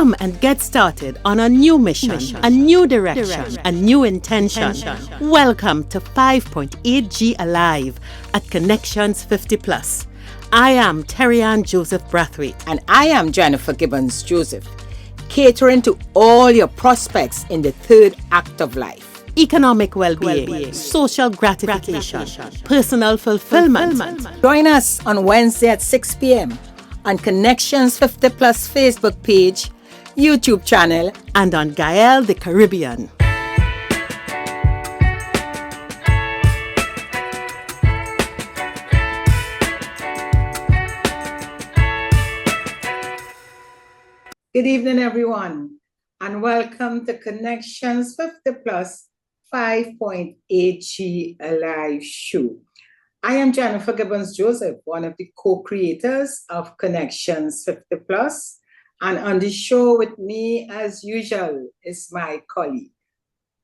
Come and get started on a new mission, a new direction, a new intention. Welcome to 5.8G Alive at Connections 50 Plus. I am Terry-Ann Joseph Brathwaite. And I am Jennifer Gibbons Joseph, catering to all your prospects in the third act of life. Economic well-being, social gratification, personal fulfillment. Join us on Wednesday at 6 p.m. on Connections 50 Plus Facebook page, YouTube channel, and on Gael the Caribbean. Good evening, everyone, and welcome to Connections 50 Plus 5.8G Alive show. I am Jennifer Gibbons Joseph, one of the co-creators of Connections 50 Plus, and on the show with me, as usual, is my colleague.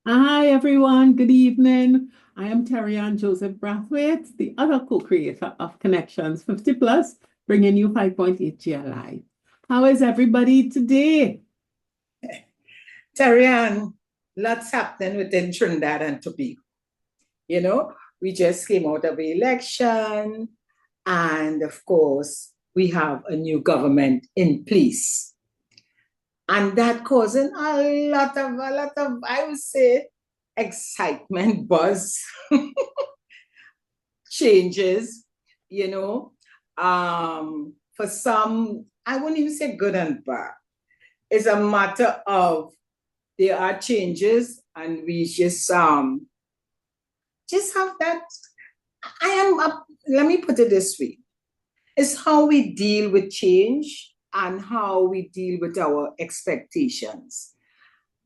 Hi, everyone. Good evening. I am Terry-Ann Joseph Brathwaite, the other co-creator of Connections 50 Plus, bringing you 5.8G Alive. How is everybody today? Terry-Ann, lots happening within Trinidad and Tobago. You know, we just came out of the election, and of course, we have a new government in place. And that causing a lot of, I would say, excitement, buzz, changes, you know. For some, I wouldn't even say good and bad. It's a matter of there are changes, and we just have that. Let me put it this way. It's how we deal with change and how we deal with our expectations.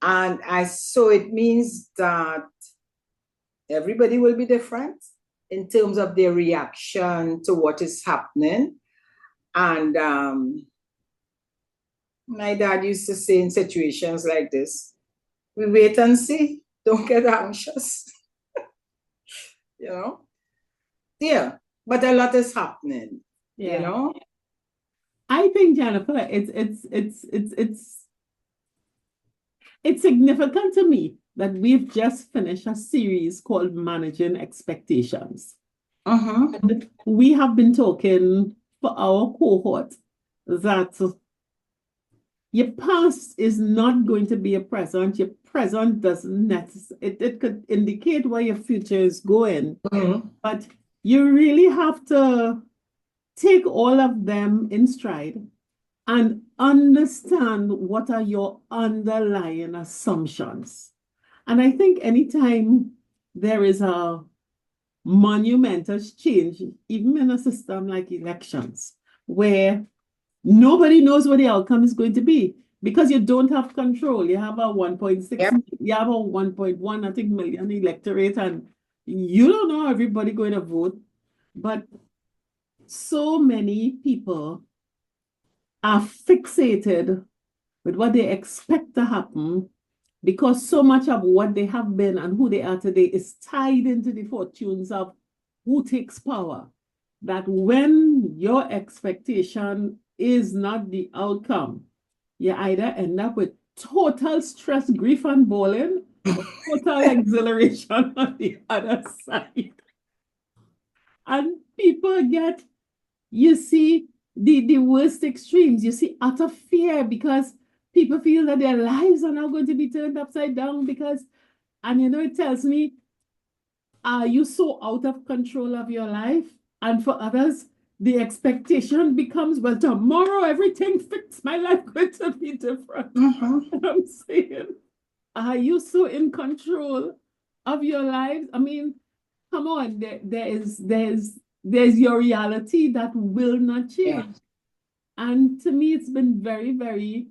And so it means that everybody will be different in terms of their reaction to what is happening. And my dad used to say in situations like this, we wait and see, don't get anxious. You know? Yeah, but a lot is happening, you know? I think, Jennifer, it's significant to me that we've just finished a series called Managing Expectations. And we have been talking for our cohort that your past is not going to be your present. Your present doesn't necessarily, it could indicate where your future is going, but you really have to take all of them in stride and understand what are your underlying assumptions. And I think anytime there is a monumental change, even in a system like elections, where nobody knows what the outcome is going to be because you don't have control. You have a 1.6, you have a 1.1, I think, million electorate, and you don't know everybody going to vote. But so many people are fixated with what they expect to happen because so much of what they have been and who they are today is tied into the fortunes of who takes power. That when your expectation is not the outcome, you either end up with total stress, grief, and bawling, or total exhilaration on the other side. And people get, you see, the worst extremes. You see utter fear because people feel that their lives are now going to be turned upside down because, and you know, it tells me, are you so out of control of your life? And for others, the expectation becomes, well, tomorrow everything fixed, my life going to be different. And I'm saying, are you so in control of your lives? I mean, come on, there's your reality that will not change. And to me, it's been very, very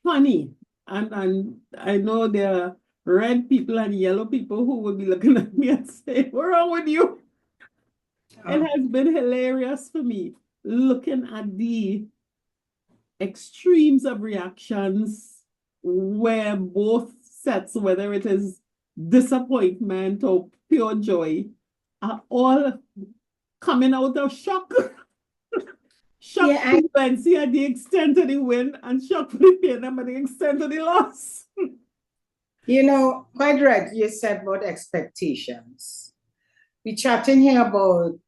funny. And I know there are red people and yellow people who will be looking at me and saying, what's wrong with you? It has been hilarious for me looking at the extremes of reactions where both sets, whether it is disappointment or pure joy, are all coming out of shock. Shock Yeah, for fluency at the extent of the win and shock for the pain at the extent of the loss. quite right. You said about expectations. We're chatting here about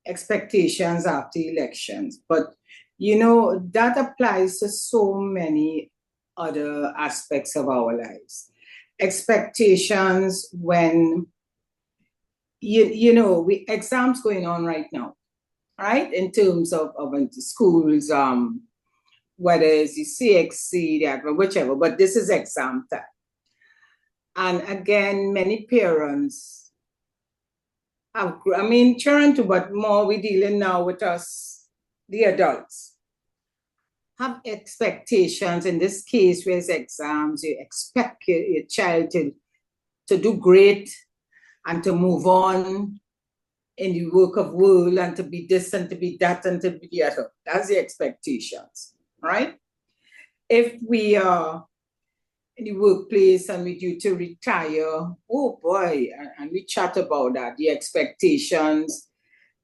expectations after elections, but that applies to so many other aspects of our lives. Expectations when we exams going on right now, right? In terms of schools, whether it's the CXC, that whichever, but this is exam time. And again, many parents have, children too, but more we're dealing now with us, the adults, have expectations. In this case, where it's exams, you expect your child to do great and to move on in the work of world and to be this and to be that and to be the other. That's the expectations, right? If we are in the workplace and we're due to retire, oh boy, and we chat about that. The expectations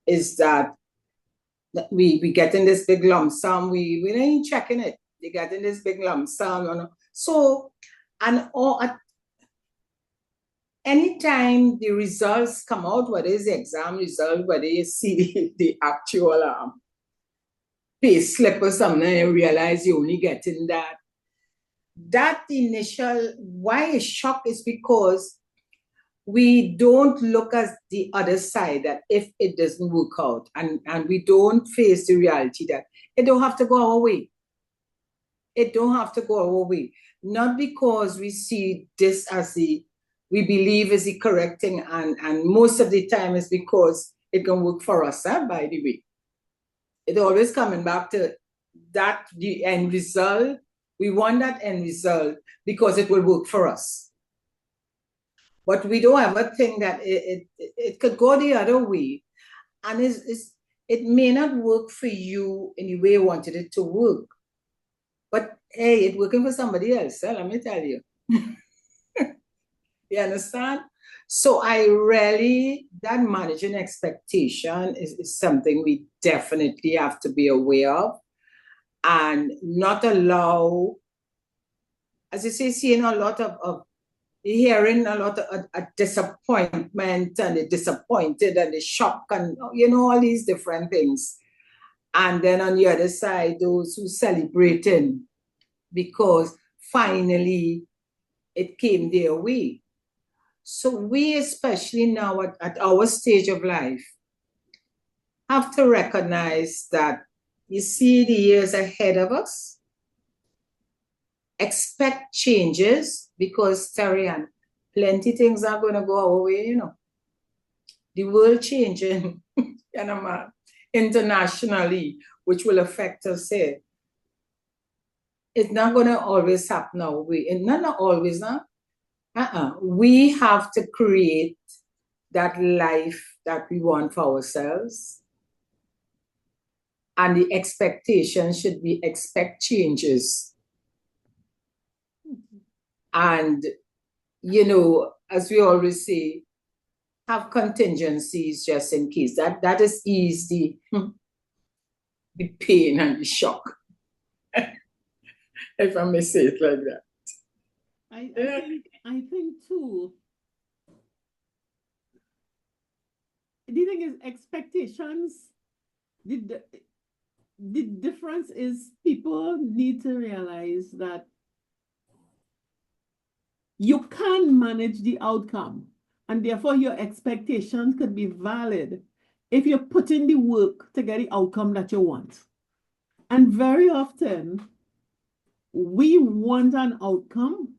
is that we get in this big lump sum, we ain't checking it. They get in this big lump sum. So, and anytime the results come out, whether it's the exam result, whether you see the actual pay slip or something, and you realize you're only getting that initial, why it's shock is because we don't look at the other side, that if it doesn't work out, and we don't face the reality that it don't have to go our way. It don't have to go our way. Not because we see this as we believe is the correct thing, and most of the time it's because it can work for us, by the way. It always coming back to that, the end result. We want that end result because it will work for us. But we don't ever think that it could go the other way. And it may not work for you in the way you wanted it to work. But hey, it's working for somebody else, let me tell you. You understand? So that managing expectation is something we definitely have to be aware of and not allow, as you say, seeing a lot of hearing a lot of disappointment and the disappointed and the shock and, all these different things. And then on the other side, those who celebrating because finally it came their way. So we, especially now at our stage of life, have to recognize that you see the years ahead of us. Expect changes because, Tarian, plenty things are going to go our way, The world changing, internationally, which will affect us here. It's not going to always happen our way. And not always, no? We have to create that life that we want for ourselves. And the expectation should be expect changes. And, as we always say, have contingencies just in case. That is easy, the pain and the shock. If I may say it like that. I think too, the thing is expectations, the difference is people need to realize that you can manage the outcome, and therefore your expectations could be valid if you put in the work to get the outcome that you want. And very often, we want an outcome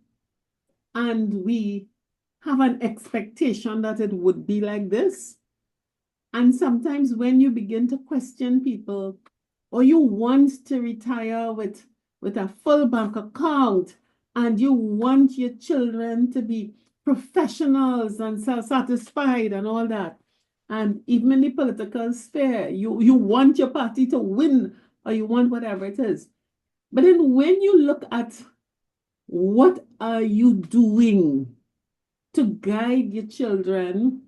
and we have an expectation that it would be like this. And sometimes when you begin to question people, or you want to retire with a full bank account, and you want your children to be professionals and self-satisfied and all that, and even in the political sphere, you want your party to win, or you want whatever it is. But then when you look at what are you doing to guide your children,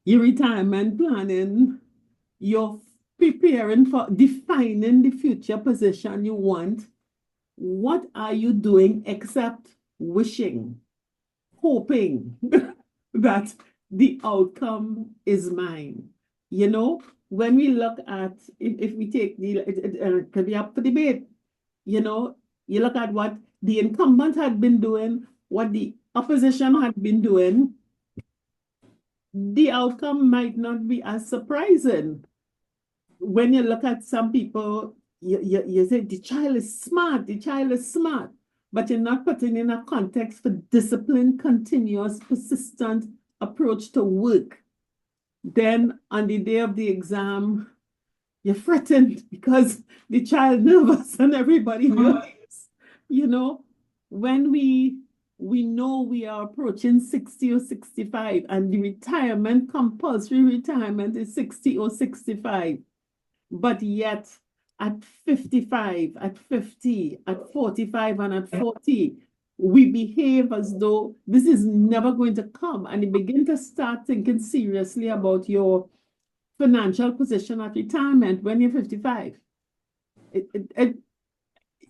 your retirement planning, your preparing for defining the future position you want, what are you doing except wishing, hoping that the outcome is mine? You know, when we look at, if we take it could be up for debate, you know, you look at what the incumbent had been doing, what the opposition had been doing, the outcome might not be as surprising. When you look at some people, you say the child is smart, but you're not putting in a context for disciplined, continuous, persistent approach to work. Then on the day of the exam, you're frightened because the child nervous and everybody knows. You know, when we know we are approaching 60 or 65 and the compulsory retirement is 60 or 65, but yet at 55, at 50, at 45, and at 40, we behave as though this is never going to come, and you begin to start thinking seriously about your financial position at retirement when you're 55.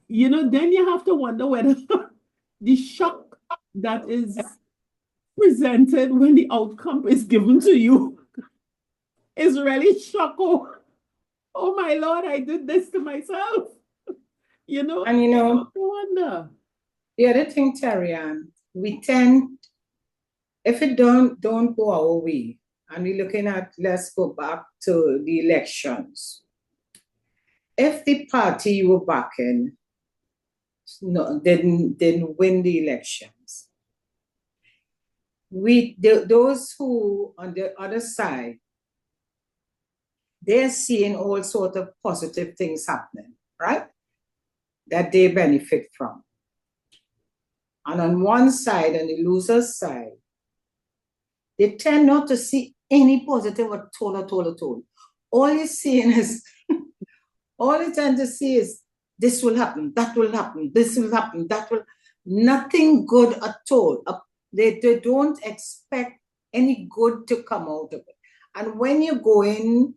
You know, then you have to wonder whether the shock that is presented when the outcome is given to you is really shock. Oh my Lord, I did this to myself. You know, and you know, I wonder. the other thing, Terry-Ann, we tend, if it don't go our way, and we're looking at, let's go back to the elections. If the party you were backing didn't win the elections, those who on the other side, they're seeing all sorts of positive things happening, right? That they benefit from. And on one side, on the loser's side, they tend not to see any positive at all. All you're seeing is, all you tend to see is, this will happen, that will happen, this will happen, that will, nothing good at all. They don't expect any good to come out of it. And when you go in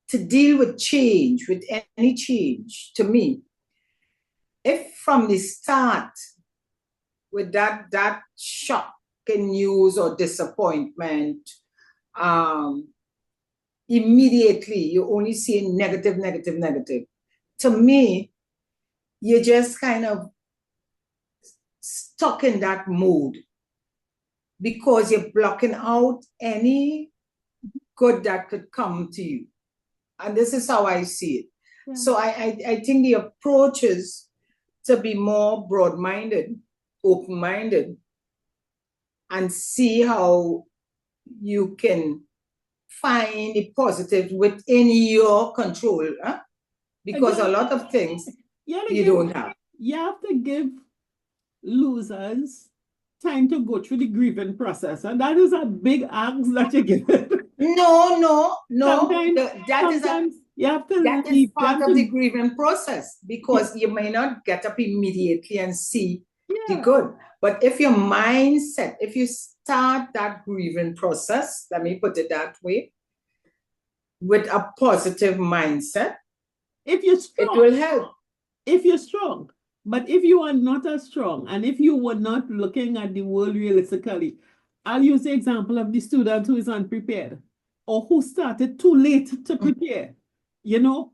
to deal with change, with any change, to me, if from the start, with that shocking news or disappointment, immediately you only see negative. To me, you're just kind of stuck in that mood because you're blocking out any good that could come to you. And this is how I see it. Yeah. So I think the approach is to be more broad-minded, open-minded, and see how you can find the positive within your control. Huh? Because a lot of things you don't have. You have to give losers time to go through the grieving process. And that is a big ask that you give. No. Sometimes you have to that is part of the grieving process, because you may not get up immediately and see the good. But if your mindset, if you start that grieving process, let me put it that way, with a positive mindset, if you're strong, it will help. If you're strong. But if you are not as strong, and if you were not looking at the world realistically, I'll use the example of the student who is unprepared or who started too late to prepare. You know,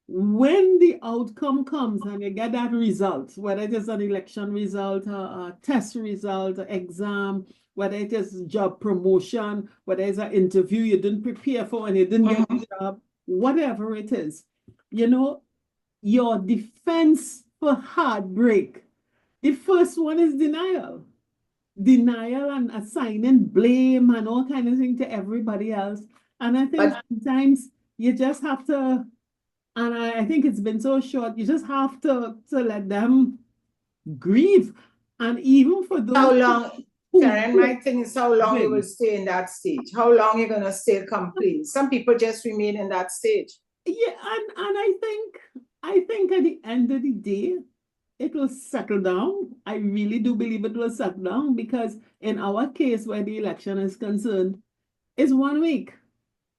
when the outcome comes and you get that result, whether it is an election result, a test result, an exam, whether it is job promotion, whether it's an interview you didn't prepare for and you didn't get the job, whatever it is, you know, your defense for heartbreak, the first one is denial and assigning blame and all kind of things to everybody else. And I think sometimes you just have to, and I think it's been so short, you just have to let them grieve. And even for those how long, Karen, my thing is how long you will stay in that stage, how long you're gonna stay complaining. Some people just remain in that stage. Yeah, and I think at the end of the day, it will settle down. I really do believe it will settle down, because in our case, where the election is concerned, it's 1 week.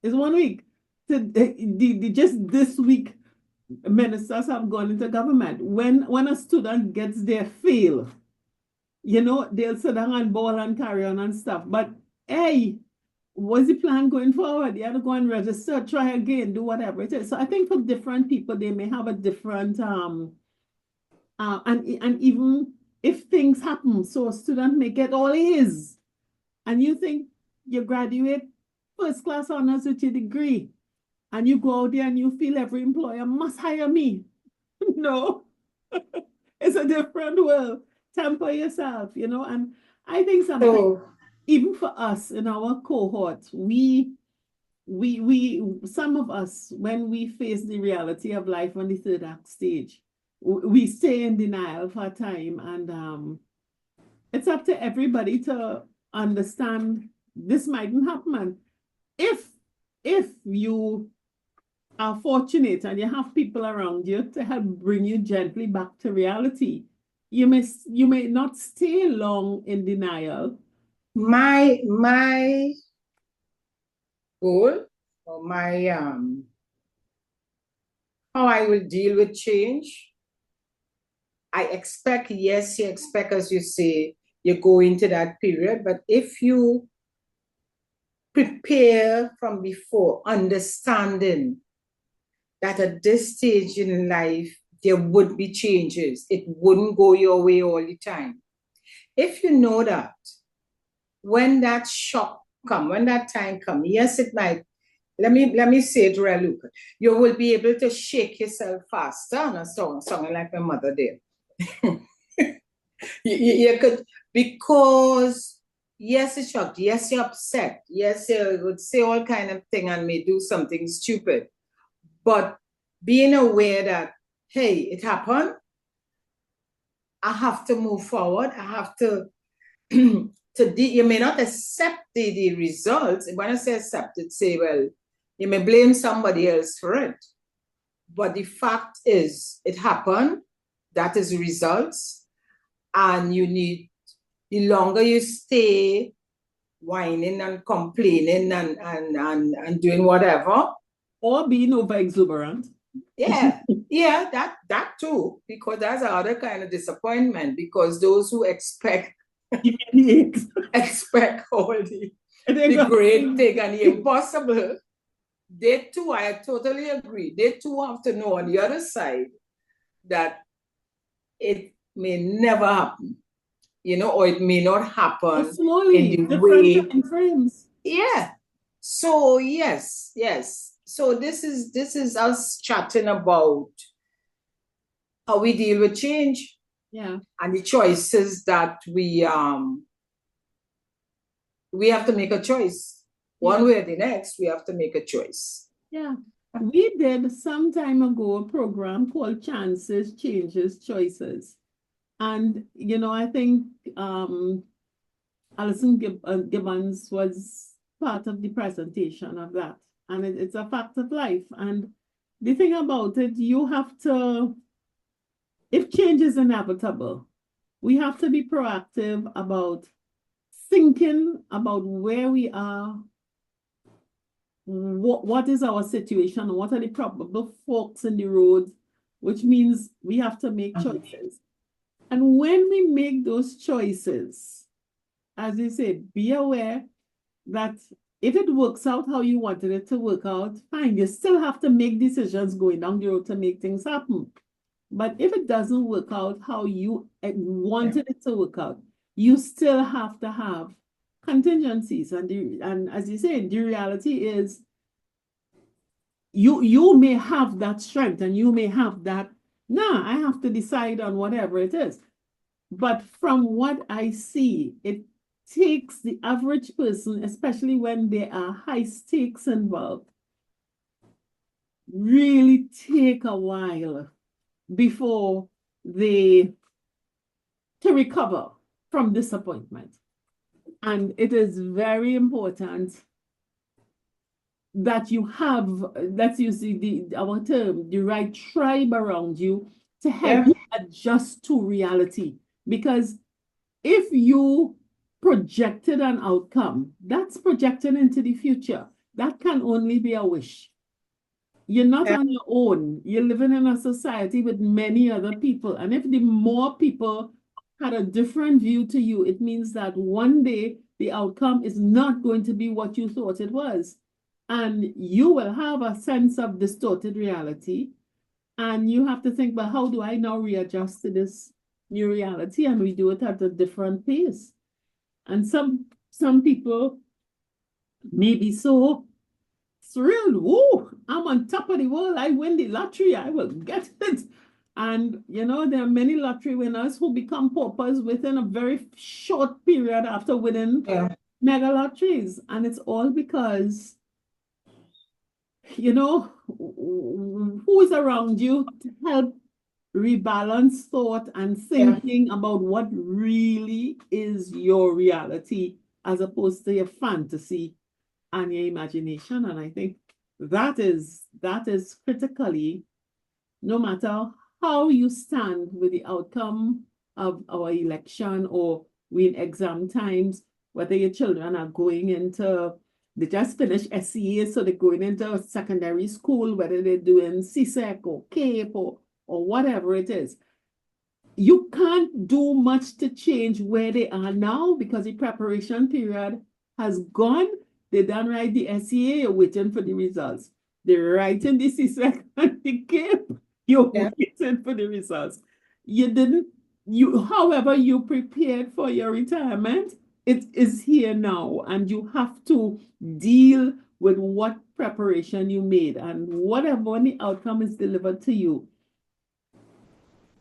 It's 1 week. just this week, ministers have gone into government. When a student gets their fail, they'll sit down and ball and carry on and stuff. But hey, what's the plan going forward? You have to go and register, try again, do whatever it is. So I think for different people, they may have a different and even if things happen, so a student may get all A's, and you think you graduate first class honors with your degree, and you go out there and you feel every employer must hire me. No, it's a different world. Temper yourself, and I think sometimes, even for us in our cohort, we some of us, when we face the reality of life on the third act stage, we stay in denial for a time, and it's up to everybody to understand this mightn't happen. And if you are fortunate and you have people around you to help bring you gently back to reality, you may not stay long in denial. My goal, or my how I will deal with change, I expect, yes, you expect, as you say, you go into that period, but if you prepare from before, understanding that at this stage in life, there would be changes. It wouldn't go your way all the time. If you know that, when that shock comes, when that time comes, yes, it might, let me say it real, Luke, you will be able to shake yourself faster on a song like my mother did. you could, because yes, it's shocked, yes, you're upset, yes, you would say all kind of thing and may do something stupid, but being aware that, hey, it happened, I have to move forward, I have to you may not accept the results. When I say accept it, say, well, you may blame somebody else for it, but the fact is it happened, that is the results, and you need, the longer you stay whining and complaining and doing whatever, or being over exuberant. Yeah, that too, because that's another kind of disappointment, because those who expect all the great thing and the impossible, they too, I totally agree, they too have to know on the other side that it may never happen, or it may not happen slowly, in the way. Frames. Yeah. So yes. So this is us chatting about how we deal with change. Yeah. And the choices that we have to make a choice. One way or the next, we have to make a choice. Yeah. We did some time ago a program called Chances, Changes, Choices. And, I think Alison Gibbons was part of the presentation of that. And it's a fact of life. And the thing about it, you have to, if change is inevitable, we have to be proactive about thinking about where we are, what is our situation, what are the probable forks in the road, which means we have to make choices. And when we make those choices, as you say, be aware that if it works out how you wanted it to work out, fine, you still have to make decisions going down the road to make things happen. But if it doesn't work out how you wanted it to work out, you still have to have contingencies. And as you say, the reality is you may have that strength and you may have that, I have to decide on whatever it is. But from what I see, it takes the average person, especially when there are high stakes involved, really take a while before to recover from disappointment. And it is very important that you have, let's use our term, the right tribe around you to help you adjust to reality. Because if you projected an outcome, that's projected into the future. That can only be a wish. you're not Yeah. on your own. You're living in a society with many other people. And if the more people had a different view to you, it means that one day the outcome is not going to be what you thought it was. And you will have a sense of distorted reality. And you have to think, well, how do I now readjust to this new reality? And we do it at a different pace. And some people may be so thrilled. Woo, I'm on top of the world. I win the lottery. I will get it. And, there are many lottery winners who become paupers within a very short period after winning mega lotteries. And it's all because, who is around you to help rebalance thought and thinking about what really is your reality as opposed to your fantasy and your imagination. And I think that is critically, no matter how you stand with the outcome of our election or we in exam times, whether your children are going into, they just finished SEA, so they're going into secondary school, whether they're doing CSEC or CAPE or whatever it is. You can't do much to change where they are now because the preparation period has gone. They done write the SEA, you're waiting for the results. They're writing the CSEC and the CAPE, you're waiting for the results. However you prepared for your retirement, it is here now, and you have to deal with what preparation you made, and whatever the outcome is delivered to you,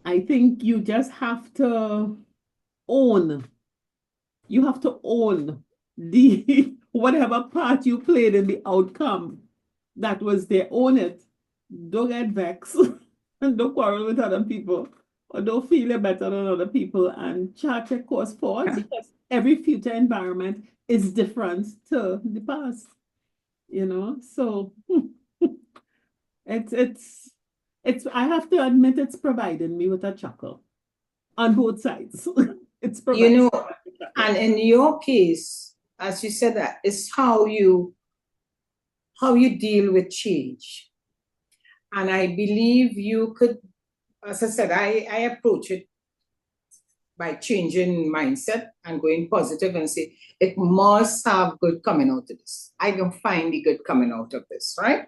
I think you just have to own. You have to own the whatever part you played in the outcome that was there. Own it. Don't get vexed and don't quarrel with other people or don't feel you're better than other people, and chart your course forward because every future environment is different to the past. So it's I have to admit it's providing me with a chuckle on both sides. It's providing. And in your case, as you said, that is how you deal with change. And I believe you could, as I said, I approach it by changing mindset and going positive and say, it must have good coming out of this. I can find the good coming out of this, right?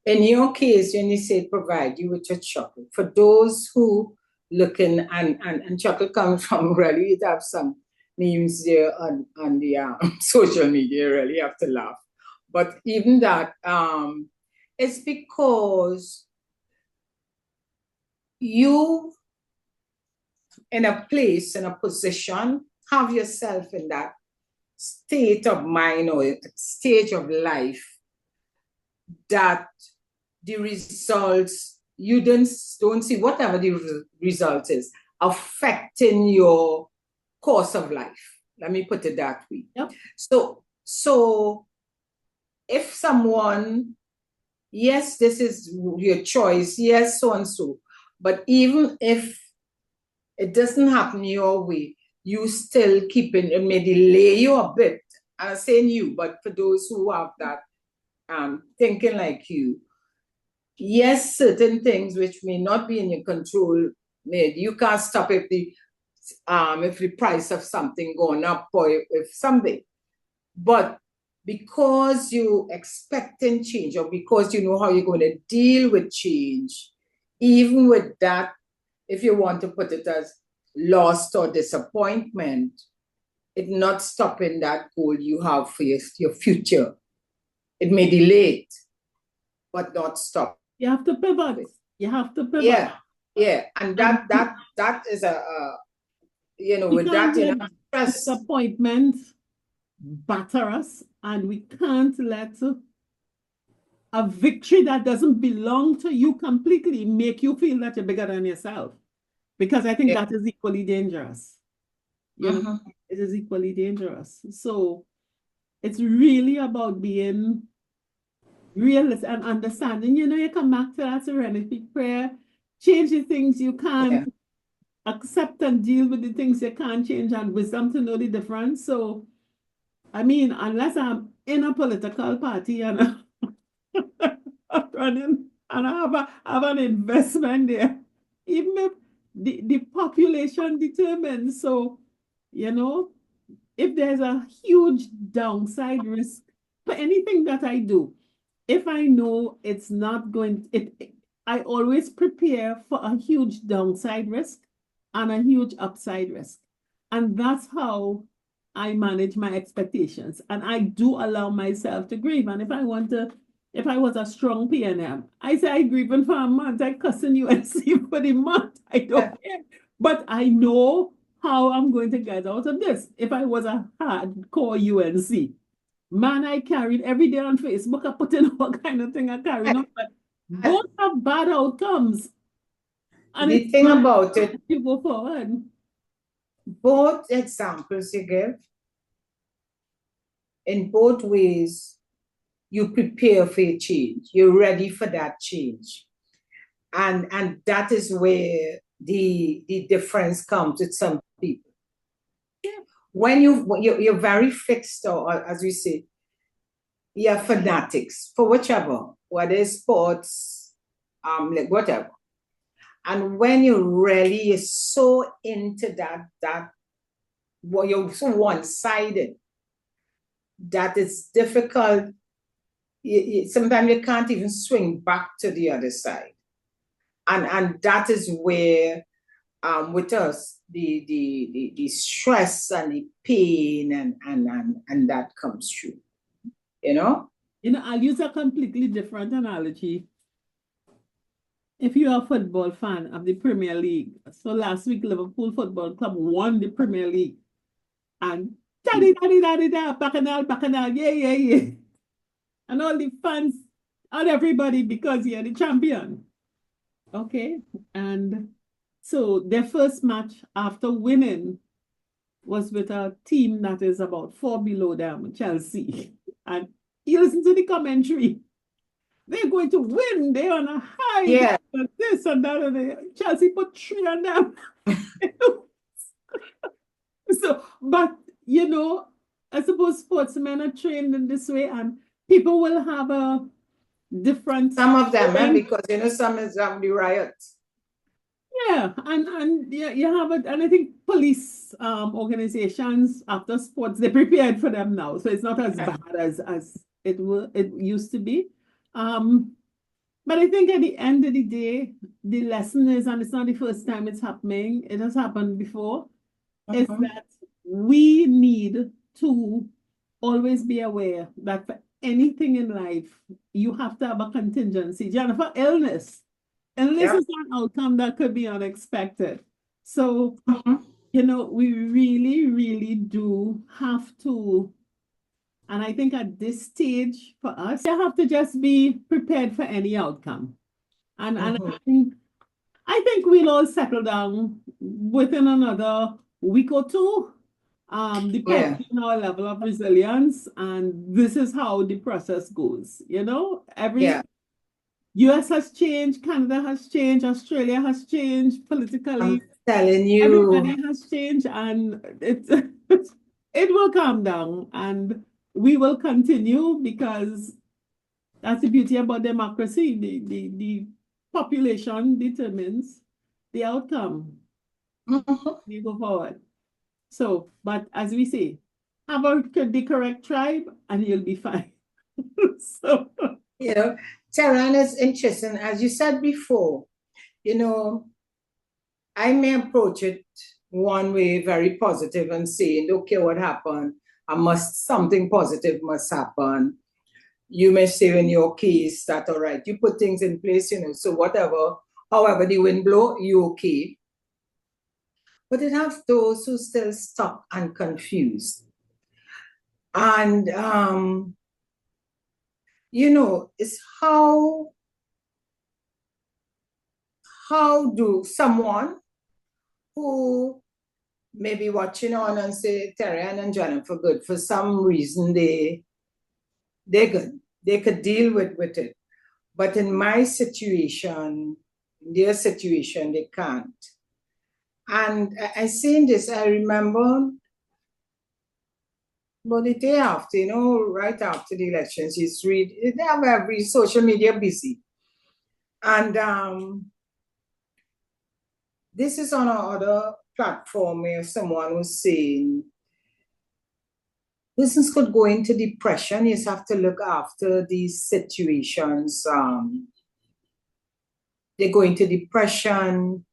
In your case, when you say provide you with your chuckle, for those who looking, and chuckle comes from really, you have some memes there on the social media, you really have to laugh. But even that, it's because you, in a place, in a position, have yourself in that state of mind or stage of life that the results, you don't see whatever the result is, affecting your course of life. Let me put it that way. Yep. So if someone, yes, this is your choice, yes, so and so, but even if it doesn't happen your way, you still keep it may delay you a bit. I'm saying you, but for those who have that thinking like you, yes, certain things which may not be in your control, you can't stop if the price of something going up or if something. But because you expecting change or because you know how you're going to deal with change, even with that, if you want to put it as loss or disappointment, it's not stopping that goal you have for your future. It may delay it, but not stop. You have to pivot. You have to pivot. Yeah. And that is with that, disappointment batter us, and we can't let a victory that doesn't belong to you completely make you feel that you're bigger than yourself. Because I think that is equally dangerous. It is equally dangerous. So it's really about being realistic and understanding. You come back to that serenity prayer, change the things you can't accept and deal with the things you can't change, and wisdom to know the difference. So, I mean, unless I'm in a political party and I'm running and I have an investment there. Even if the population determines. So, you know, if there's a huge downside risk for anything that I do, if I know it's not going, I always prepare for a huge downside risk and a huge upside risk. And that's how I manage my expectations. And I do allow myself to grieve. And if I was a strong PNM, I say I grieving for a month, I cussing UNC for the month. I don't care. But I know how I'm going to get out of this. If I was a hardcore UNC, man, I carried every day on Facebook, I put in all kind of thing I carry on, but both have bad outcomes. And the thing about it, you go forward. Both examples you give, in both ways, you prepare for a change. You're ready for that change. And that is where the difference comes with some people. When you're very fixed, or as we say, you're fanatics for whichever, whether it's sports, like whatever. And when you're so into that well, you're so one-sided that it's difficult. Sometimes you can't even swing back to the other side. And that is where with us the stress and the pain and that comes through. You know, I'll use a completely different analogy. If you're a football fan of the Premier League, so last week Liverpool Football Club won the Premier League, and bacchanal, yeah, and all the fans and everybody because you're the champion. Okay, and so their first match after winning was with a team that is about 4 below them, Chelsea, and you listen to the commentary. They're going to win. They're on a high. Yeah. And this and that. And Chelsea put 3 on them. So, but, I suppose sportsmen are trained in this way, and people will have a different. Some of them, because, some is the riots. Yeah, and you have it, and I think police organizations after sports, they prepared for them now. So it's not as bad as it used to be. But I think at the end of the day, the lesson is, and it's not the first time it's happening, it has happened before, is that we need to always be aware that for anything in life, you have to have a contingency. Jennifer, illness is an outcome that could be unexpected. So, we really, really do have to. And I think at this stage for us, you have to just be prepared for any outcome. And I think we'll all settle down within another week or two, depending on our level of resilience. And this is how the process goes. US has changed, Canada has changed, Australia has changed politically. I'm telling you. Everybody has changed, and it will calm down. And we will continue, because that's the beauty about democracy. The population determines the outcome. You go forward. So, but as we say, have the correct tribe and you'll be fine. So, Terran, is interesting. As you said before, I may approach it one way, very positive, and saying, okay, what happened? Something positive must happen. You may say in your case that, all right, you put things in place, so however the wind blow, you okay. But it has those who still stuck and confused. And, it's how do someone who may be watching on and say, Terry-Ann and Jennifer, good, for some reason they're good. They could deal with it. But in my situation, their situation, they can't. And I seen this, I remember, but the day after, right after the elections, they have every social media busy. And this is on another platform where someone was saying persons could go into depression. You just have to look after these situations. They go into depression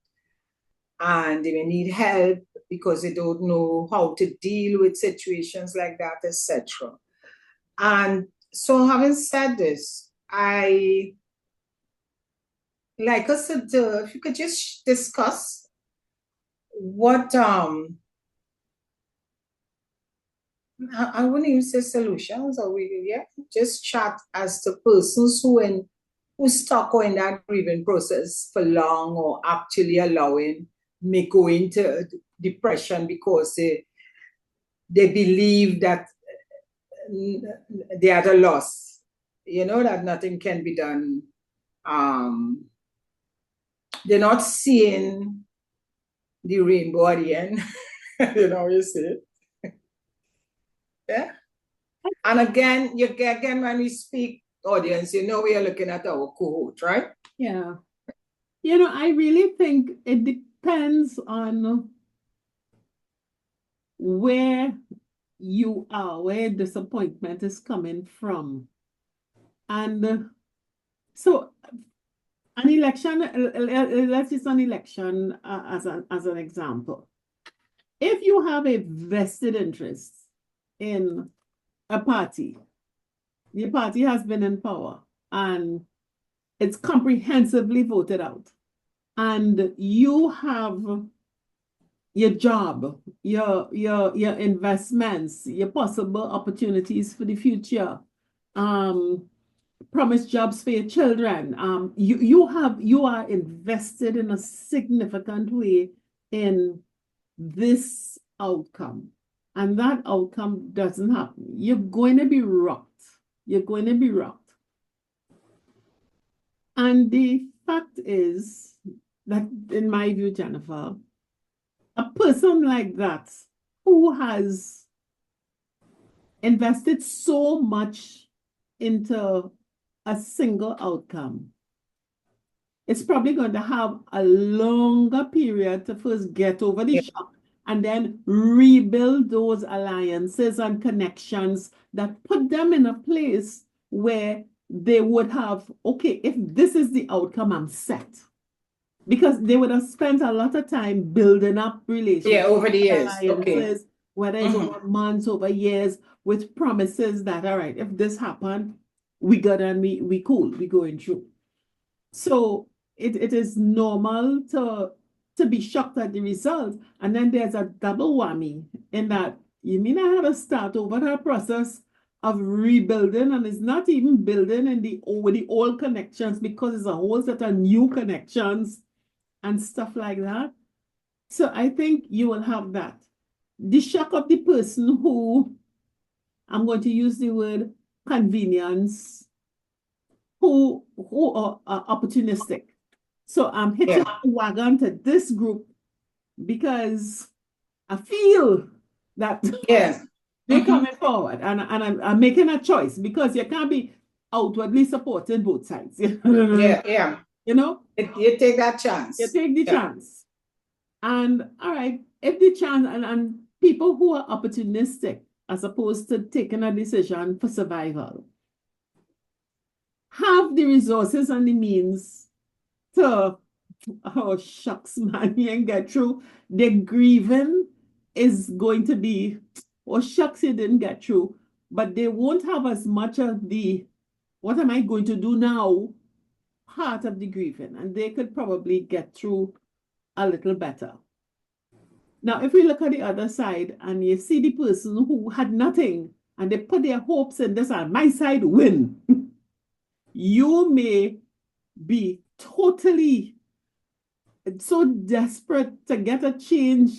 and they may need help because they don't know how to deal with situations like that, etc. And so, having said this, I like us to, if you could just discuss what I wouldn't even say solutions, or just chat as to persons who stuck or in that grieving process for long, or actually allowing may go into depression because they believe that they are at a loss, that nothing can be done. They're not seeing the rainbow at the end. You see. Yeah. And again, when we speak audience, we are looking at our cohort, right? Yeah. I really think it depends on where you are, where disappointment is coming from. And so an election, let's use an election as an example. If you have a vested interest in a party, the party has been in power and it's comprehensively voted out, and you have your job, your investments, your possible opportunities for the future, promise jobs for your children. You are invested in a significant way in this outcome, and that outcome doesn't happen. You're going to be rocked. You're going to be rocked. And the fact is that, in my view, Jennifer, a person like that who has invested so much into a single outcome, it's probably going to have a longer period to first get over the shock and then rebuild those alliances and connections that put them in a place where they would have, okay, if this is the outcome, I'm set. Because they would have spent a lot of time building up relationships. Over the years. Alliances, okay. Whether it's over months, over years, with promises that, all right, if this happened, we got and we cool, we going through. So it is normal to be shocked at the result. And then there's a double whammy in that you may not have to start over that process of rebuilding, and it's not even building in with the old connections, because it's a whole set of new connections and stuff like that. So I think you will have that. The shock of the person who, I'm going to use the word convenience, who are opportunistic. So I'm hitching the wagon to this group because I feel that they're coming forward, and I'm making a choice, because you can't be outwardly supporting both sides. You take that chance. You take the chance. And all right, if the chance, and people who are opportunistic as opposed to taking a decision for survival, have the resources and the means to, oh shucks, man, you ain't get through. The grieving is going to be, oh shucks, you didn't get through. But they won't have as much of the, what am I going to do now, part of the grieving, and they could probably get through a little better. Now, if we look at the other side and you see the person who had nothing and they put their hopes in this, and my side win, you may be totally so desperate to get a change,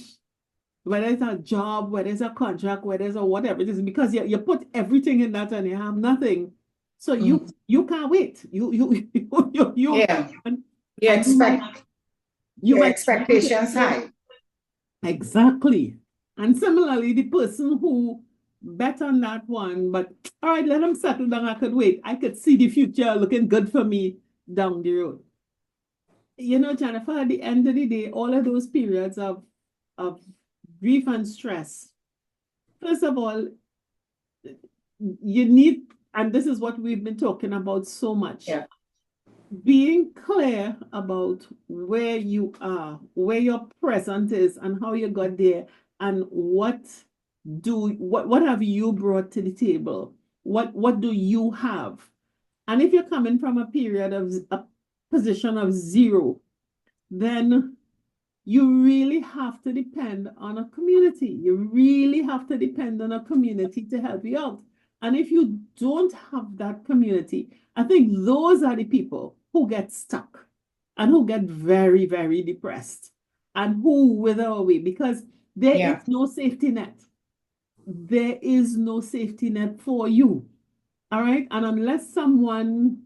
whether it's a job, whether it's a contract, whether it's a whatever it is, because you put everything in that and you have nothing. So you can't wait. Your expectations high. Exactly. And similarly, the person who bet on that one, but all right, let them settle down. I could wait. I could see the future looking good for me down the road. You know, Jennifer, at the end of the day, all of those periods of grief and stress, first of all, you need, and this is what we've been talking about so much, Yeah. being clear about where you are, where your present is, and how you got there, and what have you brought to the table? What do you have? And if you're coming from a period of a position of zero, then you really have to depend on a community. You really have to depend on a community to help you out. And if you don't have that community, I think those are the people who get stuck and who get very, very depressed and who wither away because there is no safety net. There is no safety net for you. All right. And unless someone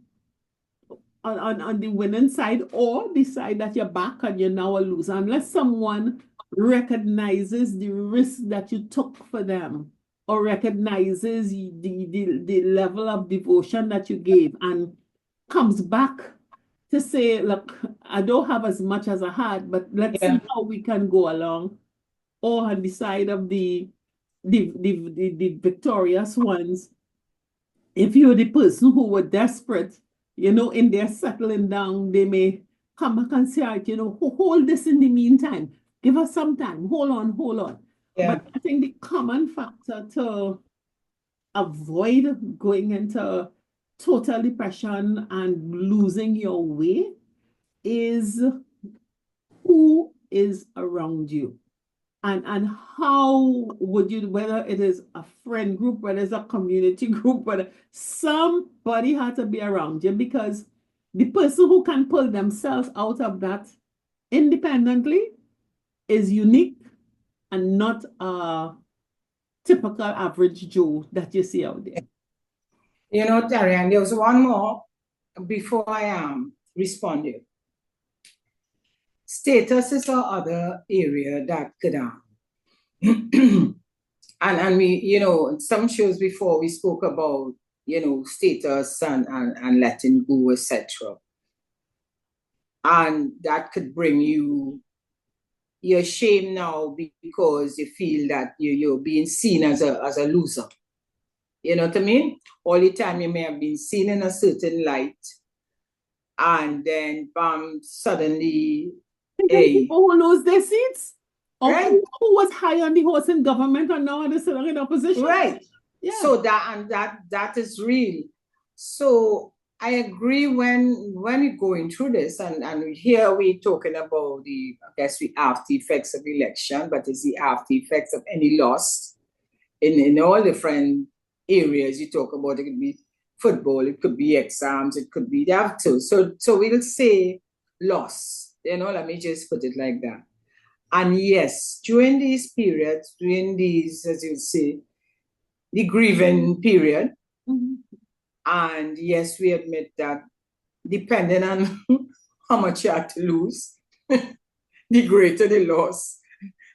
on the winning side or the side that you're back and you're now a loser, unless someone recognizes the risk that you took for them or recognizes the level of devotion that you gave and comes back to say, look, I don't have as much as I had, but let's see how we can go along. Or on the side of the victorious ones, if you're the person who were desperate, you know, in their settling down, they may come back and say, you know, hold this in the meantime. Give us some time. Hold on, hold on. Yeah. But I think the common factor to avoid going into total depression and losing your way is who is around you. And how would you, whether it is a friend group, whether it's a community group, whether somebody had to be around you, because the person who can pull themselves out of that independently is unique and not a typical average Joe that you see out there. You know, Darian, there was one more before I responded. Status is our other area that could and we, you know, in some shows before we spoke about, you know, status and letting go, etc. And that could bring you're ashamed now because you feel that you're being seen as a loser. You know what I mean? All the time you may have been seen in a certain light, and then bam, suddenly, people who lose their seats, or right? who was high on the horse in government and now they're still in opposition. Right. Yeah. So that is real. So I agree when we're going through this, and here we're talking about the, I guess, the after effects of election, but it's the after effects of any loss in all different areas you talk about. It could be football, it could be exams, it could be that too. So we'll say loss. You know, let me just put it like that. And yes, during these periods, during these, as you say, the grieving period, and yes, we admit that depending on how much you had to lose, the greater the loss,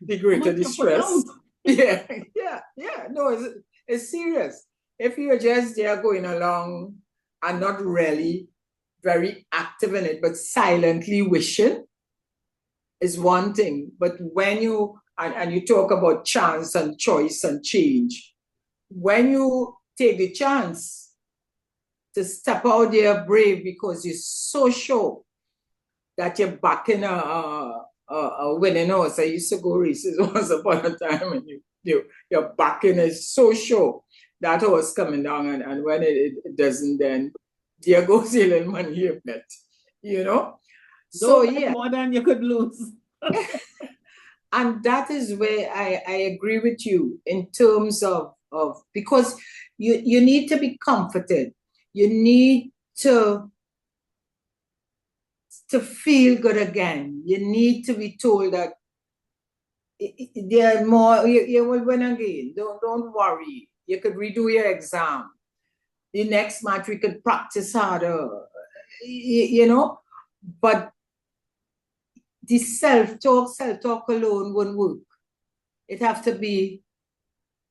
the greater the stress. Yeah. No, it's serious. If you're just there going along and not really very active in it, but silently wishing is one thing. But when you, and you talk about chance and choice and change, when you take the chance to step out there brave because you're so sure that you're backing a winning horse. I used to go races once upon a time, and your backing is so sure that horse coming down, and when it doesn't, then there goes your little money you bet, you know? So yeah. More than you could lose. And that is where I agree with you in terms of because you need to be comforted. You need to feel good again. You need to be told that there are more, you will win again. Don't worry. You could redo your exam. The next match we could practice harder, you know, but the self-talk alone won't work. It have to be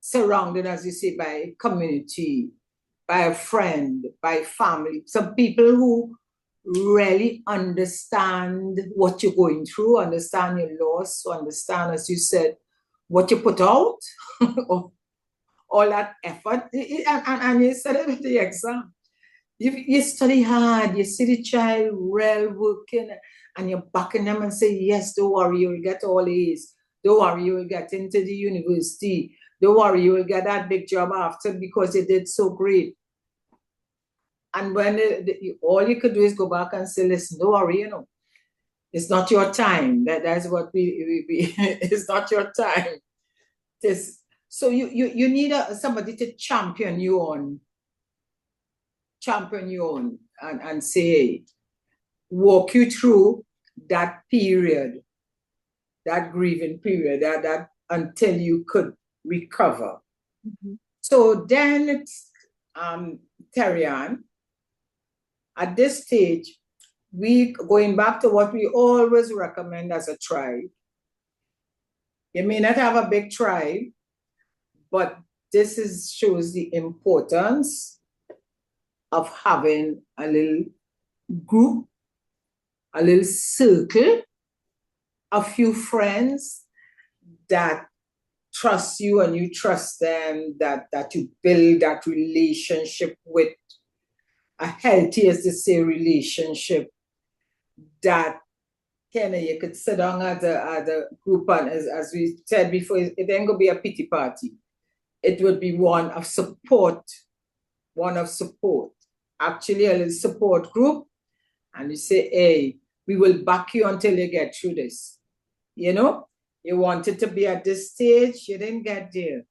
surrounded, as you say, by community, by a friend, by family, some people who really understand what you're going through, understand your loss, understand, as you said, what you put out, all that effort. And you said it with the exam. You study hard, you see the child well working, and you're backing them and say, yes, don't worry, you'll get all A's. Don't worry, you will get into the university. Don't worry, you will get that big job after because you did so great. And when all you could do is go back and say, listen, don't worry, it's not your time. That's what we it's not your time. So you need somebody to champion you on and say, walk you through that period, that grieving period, that until you could recover. Mm-hmm. So then it's Terry-Ann, at this stage, we going back to what we always recommend as a tribe. You may not have a big tribe, but this shows the importance of having a little group, a little circle, a few friends that trust you and you trust them, that you build that relationship with, a healthy, as they say, relationship, that you could sit down at a group, and as we said before, it ain't going to be a pity party. It would be one of support. Actually, a little support group, and you say, hey, we will back you until you get through this. You wanted to be at this stage, you didn't get there.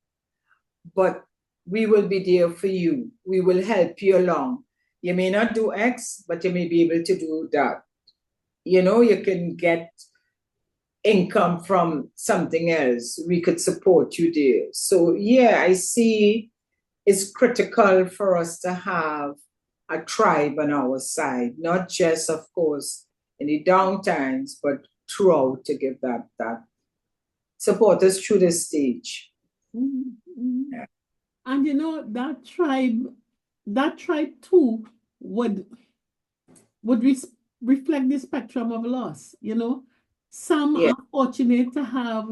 But we will be there for you. We will help you along. You may not do X, but you may be able to do that. You can get income from something else. We could support you there. So yeah, I see it's critical for us to have a tribe on our side, not just, of course, in the downtimes, but throughout, to give that support us through the stage. Mm-hmm. Yeah. And that tribe too would reflect the spectrum of loss. Some are fortunate to have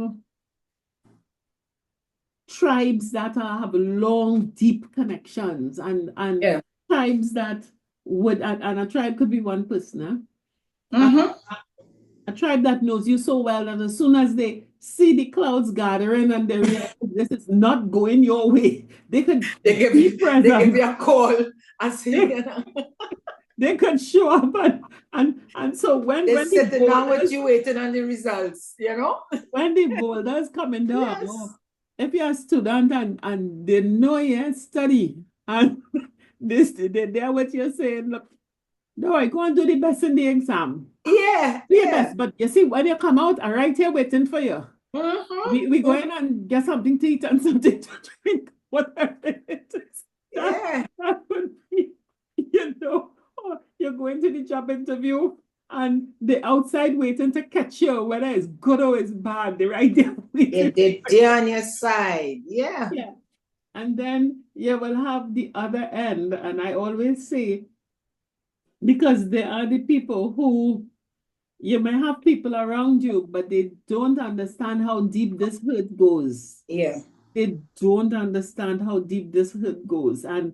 tribes that have long, deep connections, and tribes that would, and a tribe could be one person, a tribe that knows you so well, and as soon as they see the clouds gathering and they realize this is not going your way, they give you a call and say, they could show up, and so when they're sitting down with you waiting on the results, when the boulders coming down, if you're a student and they know you study and they're what you're saying, look, no, I go and do the best in the exam. Yeah. Do your best. But you see, when you come out, I'm right here waiting for you. We go in and get something to eat and something to drink, whatever it is. That would be, you're going to the job interview and the outside waiting to catch you, whether it's good or it's bad. They're right there waiting. They're on your side. Yeah. And then you will have the other end. And I always say, because there are the people who, you may have people around you, but they don't understand how deep this hurt goes. Yeah. They don't understand how deep this hurt goes. And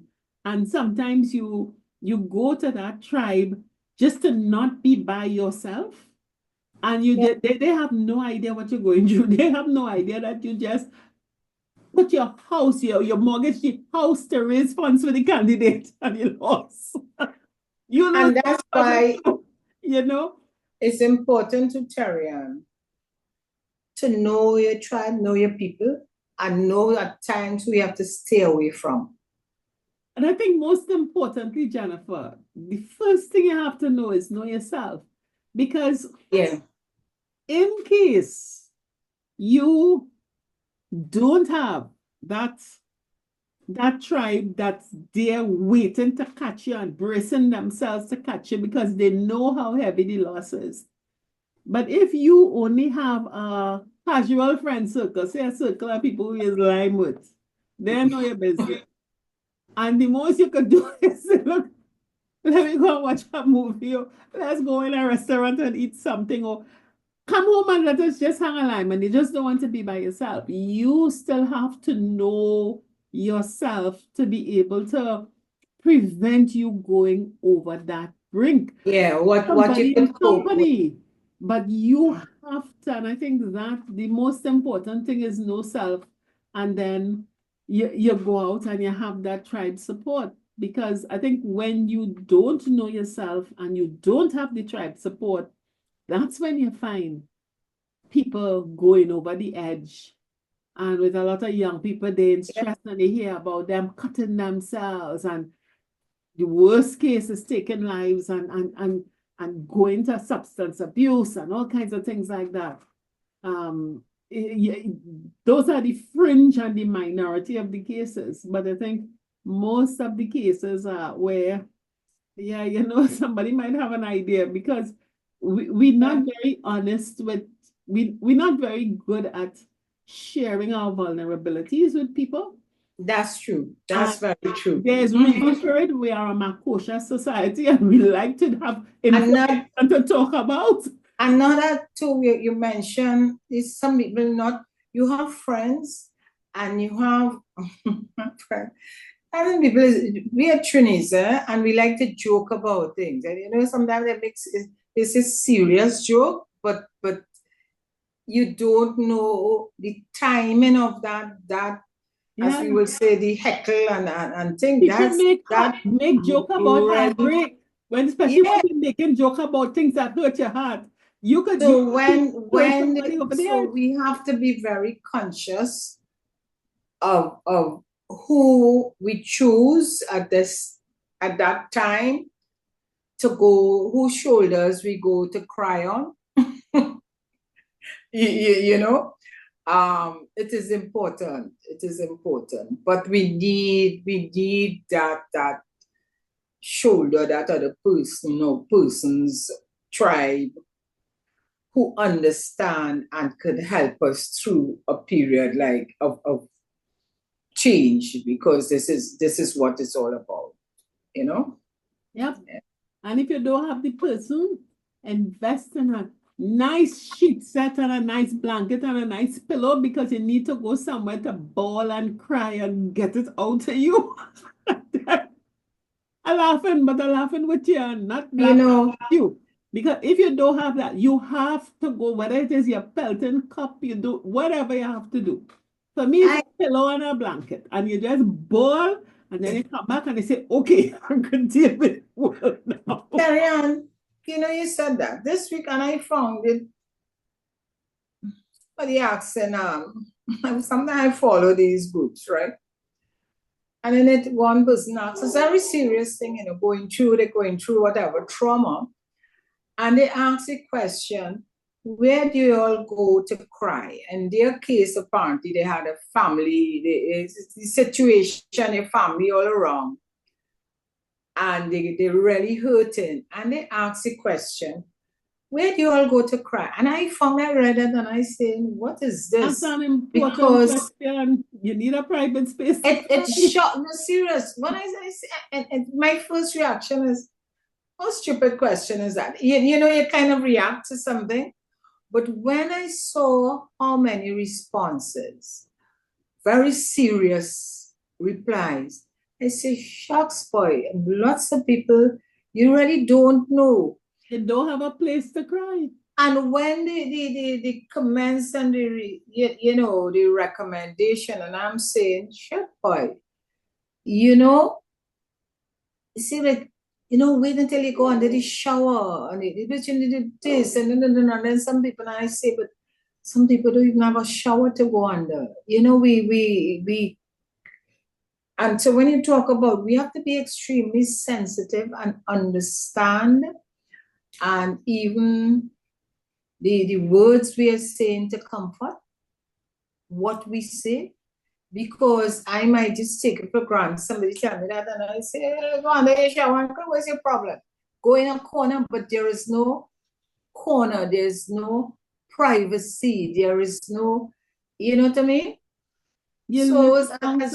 sometimes you go to that tribe just to not be by yourself. And they have no idea what you're going through. They have no idea that you just put your house, your mortgage, your house to raise funds for the candidate and you lost. And that's why, it's important to Terry-Ann to know your tribe, know your people, and know at times we have to stay away from. And I think most importantly, Jennifer, the first thing you have to know is know yourself. Because in case you don't have that tribe that's there waiting to catch you and bracing themselves to catch you because they know how heavy the loss is. But if you only have a casual friend circle, say a circle of people who is lying with, they know your business. And the most you could do is say, look, let me go and watch a movie, or let's go in a restaurant and eat something, or come home and let us just hang a lime, and you just don't want to be by yourself. You still have to know yourself to be able to prevent you going over that brink. Yeah, what Somebody you in could cope with. company, but you have to, and I think that the most important thing is know self, and then you go out and you have that tribe support. Because I think when you don't know yourself and you don't have the tribe support, that's when you find people going over the edge. And with a lot of young people, they're in stress and they hear about them cutting themselves, and the worst case is taking lives, and going to substance abuse and all kinds of things like that. Those are the fringe and the minority of the cases. But I think most of the cases are where, somebody might have an idea, because we're not very honest with, we're not very good at sharing our vulnerabilities with people. That's true. That's very true. There's reason for it. We are a Makosha society, and we like to have information to talk about. Another too, you mentioned is some people you have friends and you have friends. I mean, we are Trinis, and we like to joke about things. And sometimes it's a serious joke, but you don't know the timing of that as we will say, the heckle and things. People make joke about heartbreak, especially when you're making joke about things that hurt your heart. We have to be very conscious of who we choose at that time to go, whose shoulders we go to cry on. It is important. It is important. But we need that shoulder, that other person, person's tribe, who understand and could help us through a period like of change, because this is what it's all about, Yep. Yeah. And if you don't have the person, invest in a nice sheet set and a nice blanket and a nice pillow, because you need to go somewhere to bawl and cry and get it out of you. I'm laughing with you and not laughing with you. Because if you don't have that, you have to go, whether it is your pelting cup, you do whatever you have to do. For me, it's a pillow and a blanket, and you just bawl, and then you come back and they say, okay, I'm going to deal with it well now. Carry on. You said that this week, and I found it. But the asking, sometimes I follow these groups, right? And in it, one person asks a very serious thing, they're going through whatever trauma. And they ask the question, where do you all go to cry? In their case, apparently, they had a family, the situation, a family all around. And they're really hurting. And they ask the question, where do you all go to cry? And I read it, and I said, what is this? That's an important question. You need a private space. It shocked me, serious. When I say, and my first reaction is, how stupid question is that? You kind of react to something. But when I saw how many responses, very serious replies, I say, shucks, boy, lots of people, you really don't know. They don't have a place to cry. And when the comments and the recommendation, and I'm saying, shut, boy, see, like, wait until you go under the shower and you do this and then some people, and I say, but some people don't even have a shower to go under. And so when you talk about, we have to be extremely sensitive and understand, and even the words we are saying to comfort, what we say, because I might just take it for granted. Somebody tell me that, and I say, go under your shower, what's your problem? Go in a corner, but there is no corner, there's no privacy, there is no, you know what I mean? As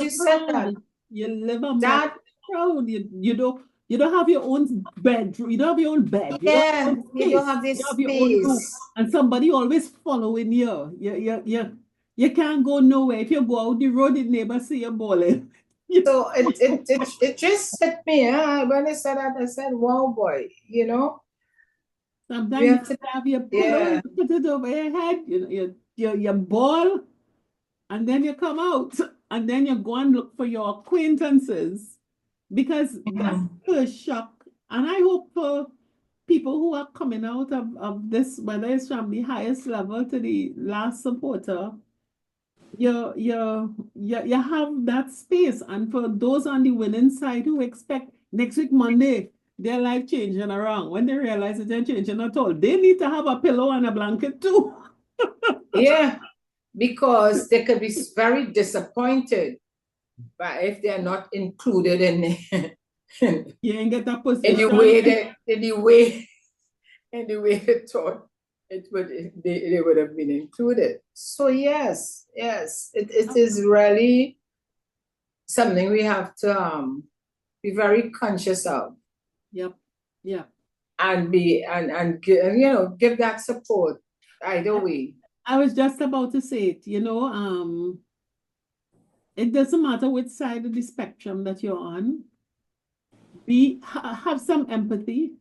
you said that, you live among that crowd. You You don't have your own bedroom. You don't have your own bed. Yeah, you don't have You this have your own room. space. And somebody always following you. You can't go nowhere. If you go out the road, the neighbor see you balling. So it just hit me. When I said that, I said, wow, boy, you know. Sometimes You you have to, have your pillow, yeah. you put it over your head, you ball, and then you come out, and then you go and look for your acquaintances, because that's the shock. And I hope for people who are coming out of this, whether it's from the highest level to the last supporter, you have that space. And for those on the winning side who expect next week Monday their life changing around, when they realize it ain't changing at all, they need to have a pillow and a blanket too. Yeah, because they could be very disappointed but if they're not included in You ain't get that in position. the way they thought they would have been included. So yes, it is really something we have to be very conscious of. Yep. Yeah. And give that support either way. I was just about to say it, it doesn't matter which side of the spectrum that you're on. Have some empathy.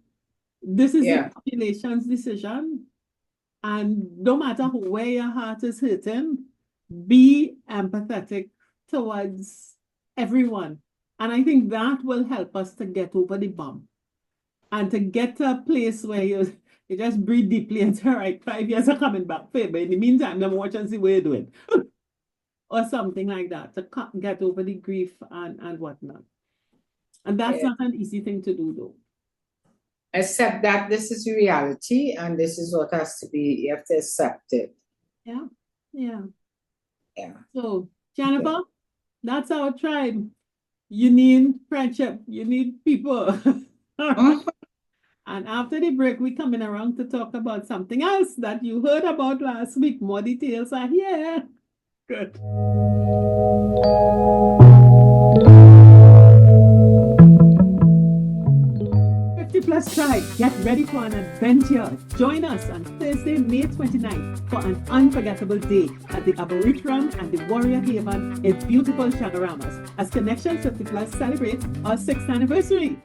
This is the population's decision. And no matter where your heart is hurting, be empathetic towards everyone. And I think that will help us to get over the bump and to get to a place where you just breathe deeply and say, all right, 5 years are coming back. But in the meantime, I'm watching and see what you're doing. Or something like that, to get over the grief and whatnot. And that's not an easy thing to do, though. Accept that this is reality and this is what has to be, you have to accept it. Yeah. So, Jennifer, that's our tribe. You need friendship, you need people. And after the break, we're coming around to talk about something else that you heard about last week. More details are here. Good. Plus Tribe, get ready for an adventure. Join us on Thursday, May 29th for an unforgettable day at the Arboretum and the Warrior Haven in beautiful Chagaramas as Connections 50 Plus celebrates our 6th anniversary.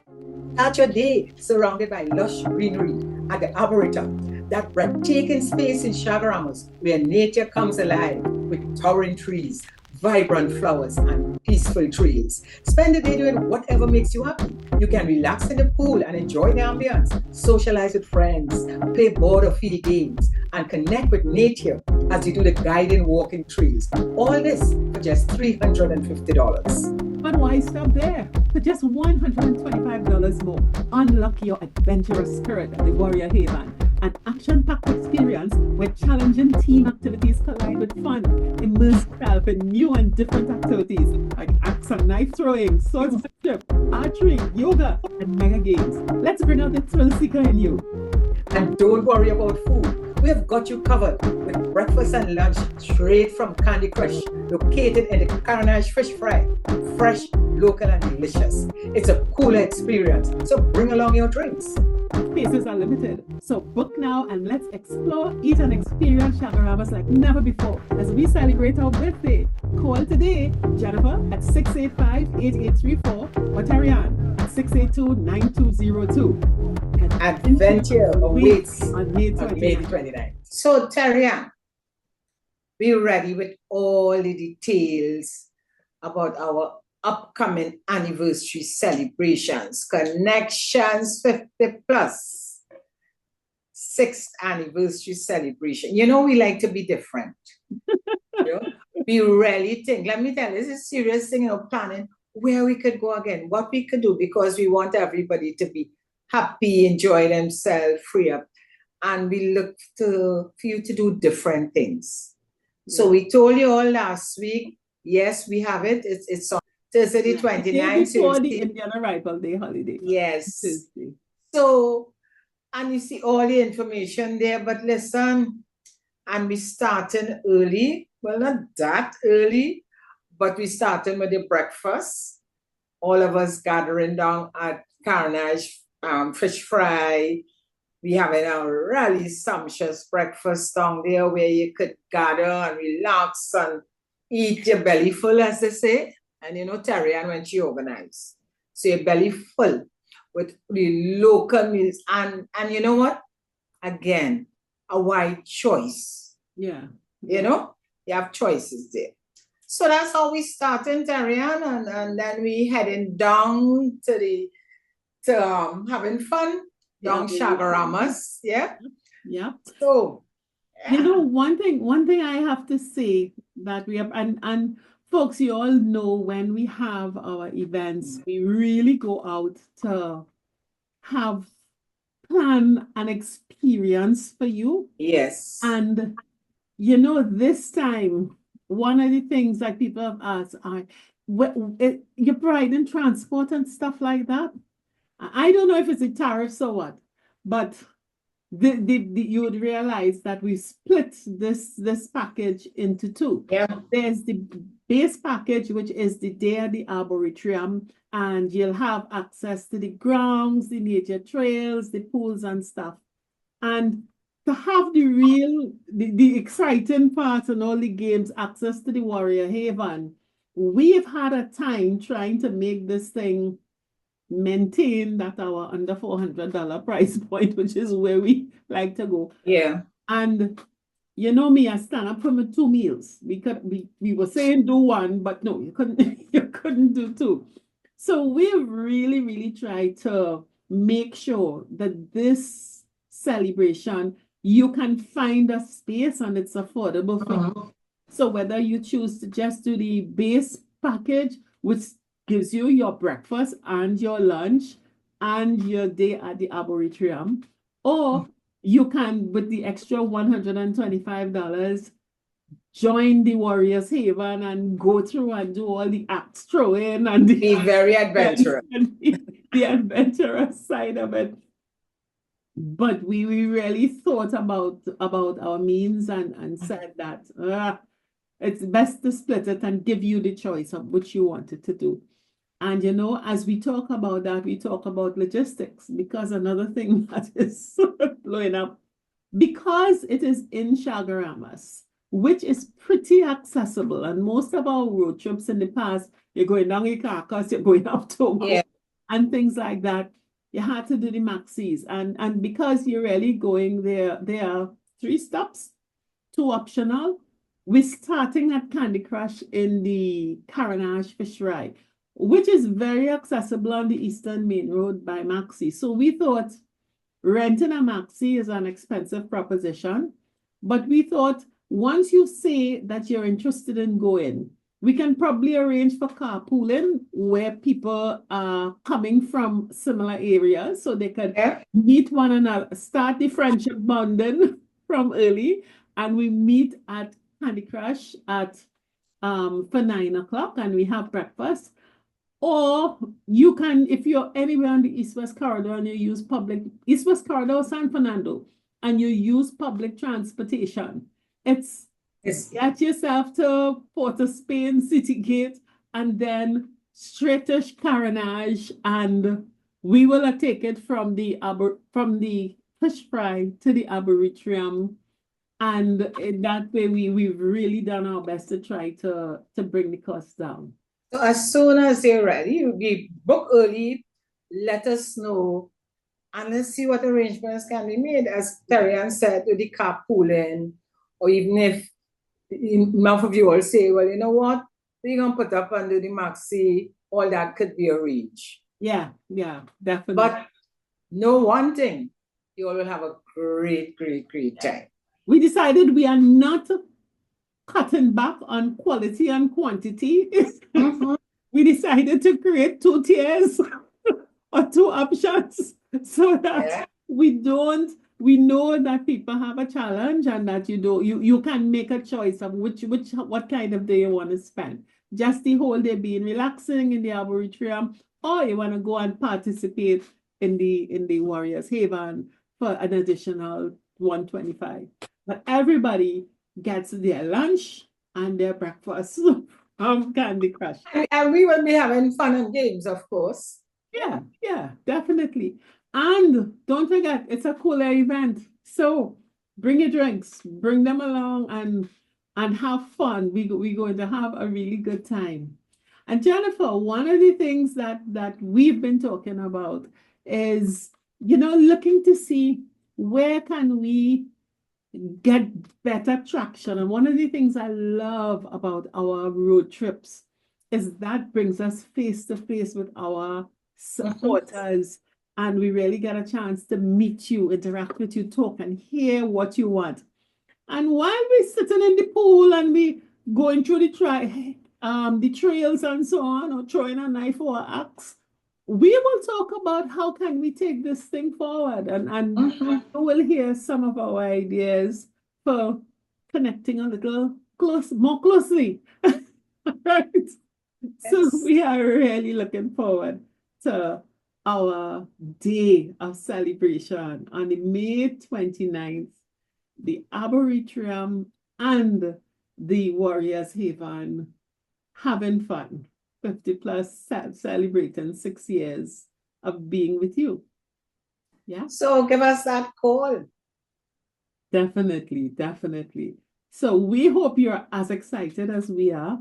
Start your day surrounded by lush greenery at the Arboretum, that breathtaking space in Chagaramas where nature comes alive with towering trees, vibrant flowers, and peaceful trails. Spend the day doing whatever makes you happy. You can relax in the pool and enjoy the ambience, socialize with friends, play board or feedy games, and connect with nature as you do the guiding walking trails. All this for just $350. But why stop there? For just $125 more, unlock your adventurous spirit at the Warrior Haven, an action-packed experience where challenging team activities collide with fun. Immerse yourself in new and different activities like axe and knife throwing, swordsmanship, archery, yoga, and mega games. Let's bring out the thrill seeker in you. And don't worry about food. We have got you covered with breakfast and lunch straight from Candy Crush, located in the Carnage Fish Fry. Fresh, local, and delicious. It's a cooler experience, so bring along your drinks. Spaces are limited, so book now and let's explore, eat, and experience Chagaramas like never before as we celebrate our birthday. Call today, Jennifer at 685-8834 or Tarian at 682-9202. Adventure awaits on May 29th. So, Tarian, be ready with all the details about our upcoming anniversary celebrations. Connections 50 Plus 6th anniversary celebration. You know, we like to be different. We really think, let me tell you, this is a serious thing, planning where we could go again, what we could do, because we want everybody to be happy, enjoy themselves, free up. And we look for you to do different things. Yeah. So we told you all last week, yes, we have it. It's on Thursday the 29th. Before the Indian Arrival Day holiday. Yes. Thursday. So, and you see all the information there, but listen, and we starting early. Well, not that early, but we starting with the breakfast. All of us gathering down at carnage, fish fry. We having a really sumptuous breakfast down there where you could gather and relax and eat your belly full, as they say. And you know, Terry-Ann, when she organized, so your belly full with the local meals. And you know what? Again, a wide choice. Yeah. You know, you have choices there. So that's how we start in Terry-Ann, and then we heading down to having fun down Shagaramas. Yeah. Yeah. So you know, one thing I have to say that we have, and folks, you all know when we have our events, we really go out to have plan and experience for you. yes. And you know, this time, one of the things that people have asked are, you're providing transport and stuff like that. I don't know if it's a tariffs or what, but you would realize that we split this package into two. Yeah. There's the base package, which is the day at the Arboretum, and you'll have access to the grounds, the nature trails, the pools and stuff. And to have the exciting part and all the games, access to the Warrior Haven, we've had a time trying to make this thing maintain that our under $400 price point, which is where we like to go. Yeah. And you know me, I stand up for my 2 meals. We were saying do one, but no, you couldn't do 2. So we've really tried to make sure that this celebration, you can find a space and it's affordable for you. So whether you choose to just do the base package, which gives you your breakfast and your lunch and your day at the Arboretum, or you can, with the extra $125, join the Warriors Haven and go through and do all the axe throwing and Be very adventurous. the adventurous side of it. But we really thought about our means and said that it's best to split it and give you the choice of which you wanted to do. And you know, as we talk about that, we talk about logistics, because another thing that is blowing up, because it is in Shagaramas, which is pretty accessible, and most of our road trips in the past, you're going down Carcass, you're going up Togo, and things like that. You had to do the maxis, and because you're really going there are 3 stops, 2 optional. We're starting at Candy Crush in the Carnage Fish Fry, which is very accessible on the Eastern Main Road by Maxi. So we thought renting a Maxi is an expensive proposition, but we thought once you say that you're interested in going, we can probably arrange for carpooling where people are coming from similar areas so they could meet one another, start the friendship bonding from early, and we meet at Candy Crush at for 9 o'clock and we have breakfast. Or you can, if you're anywhere on the East-West Corridor and you use East-West Corridor, San Fernando, and you use public transportation, it's get yourself to Port of Spain, City Gate, and then straight to Carnage, and we will take it from the fish fry to the Arboretum. And in that way, we've really done our best to try to bring the costs down. So as soon as you're ready, we book early, let us know, and let's see what arrangements can be made. As Terry-Ann said, with the carpooling, or even if enough of you all say, well, you know what, we're going to put up and do the maxi, all that could be arranged. Yeah, definitely. But know one thing, you all will have a great time. We decided we are not cutting back on quality and quantity. We decided to create 2 tiers or 2 options so that we know that people have a challenge and that you can make a choice of what kind of day you want to spend. Just the whole day being relaxing in the Arboretum, or you want to go and participate in the Warriors Haven for an additional $125. But everybody gets their lunch and their breakfast from Candy Crush. And we will be having fun and games, of course. Yeah, definitely. And don't forget, it's a cooler event. So bring your drinks, bring them along and have fun. We're going to have a really good time. And Jennifer, one of the things that we've been talking about is, looking to see where can we get better traction. And one of the things I love about our road trips is that brings us face to face with our supporters, and we really get a chance to meet you, interact with you, talk and hear what you want. And while we're sitting in the pool and we going through the trails and so on, or throwing a knife or an axe, we will talk about how can we take this thing forward, and you will hear some of our ideas for connecting a little more closely. Right. So Yes. we are really looking forward to our day of celebration on the May 29th, the Arboretum and the Warriors Haven having fun. 50 plus celebrating 6 years of being with you. Yeah, So give us that call. definitely. So we hope you're as excited as we are.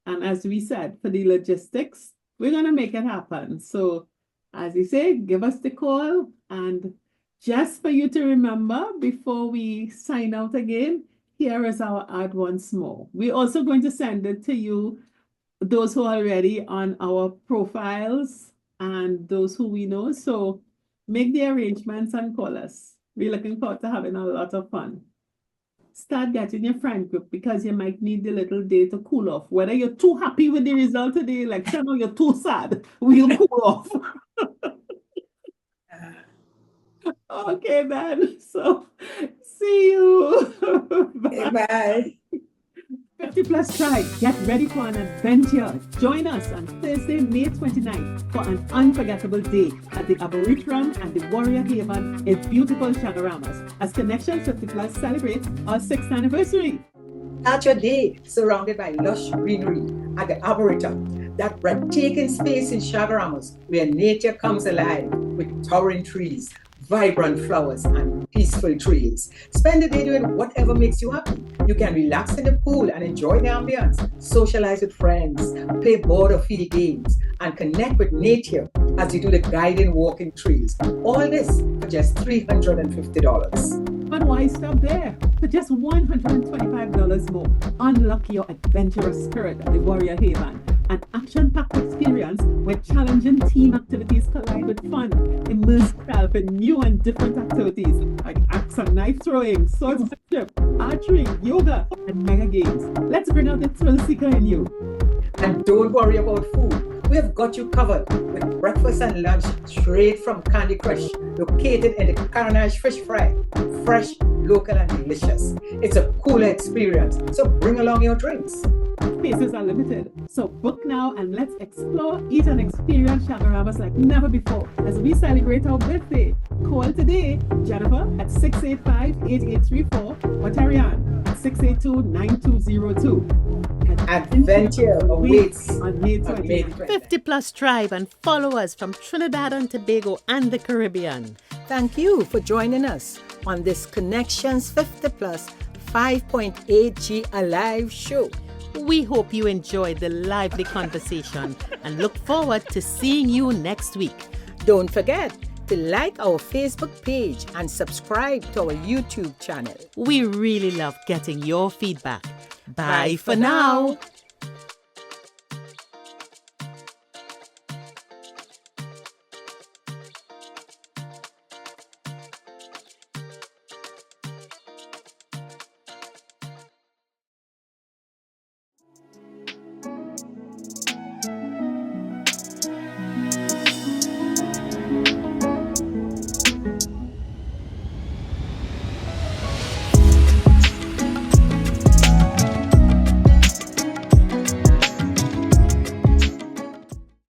And as we said, for the logistics, we're going to make it happen. So as you say, give us the call. And just for you to remember before we sign out again, here is our ad once more. We're also going to send it to you, those who are already on our profiles and those who we know. So make the arrangements and call us. We're looking forward to having a lot of fun. Start getting your friend group, because you might need a little day to cool off. Whether you're too happy with the result of the election or you're too sad, we'll cool off. Okay, then. So see you. Okay, bye. 50 Plus Tribe, get ready for an adventure. Join us on Thursday, May 29th for an unforgettable day at the Arboretum and the Warrior Haven in beautiful Chagaramas as Connections 50 Plus celebrates our 6th anniversary. Start your day surrounded by lush greenery at the Arboretum, that breathtaking space in Chagaramas where nature comes alive with towering trees, vibrant flowers, and peaceful trails. Spend the day doing whatever makes you happy. You can relax in the pool and enjoy the ambience, socialize with friends, play board or field games, and connect with nature as you do the guiding walking trails. All this for just $350. But why stop there? For just $125 more, unlock your adventurous spirit at the Warrior Haven, an action-packed experience where challenging team activities collide with fun. Immerse yourself in new and different activities like axe and knife throwing, swordsmanship, archery, yoga, and mega games. Let's bring out the thrill seeker in you. And don't worry about food. We have got you covered with breakfast and lunch straight from Candy Crush, located in the Carnage Fish Fry. Fresh, local, and delicious. It's a cooler experience, so bring along your drinks. Spaces are limited, so book now and let's explore, eat, and experience Chagaramas like never before as we celebrate our birthday. Call today, Jennifer at 685-8834 or Tarian at 682-9202. Adventure awaits on May on 29th. May 29th. 50 Plus Tribe and follow us from Trinidad and Tobago and the Caribbean. Thank you for joining us on this Connections 50 Plus 5.8G Alive show. We hope you enjoyed the lively conversation and look forward to seeing you next week. Don't forget to like our Facebook page and subscribe to our YouTube channel. We really love getting your feedback. Bye for now.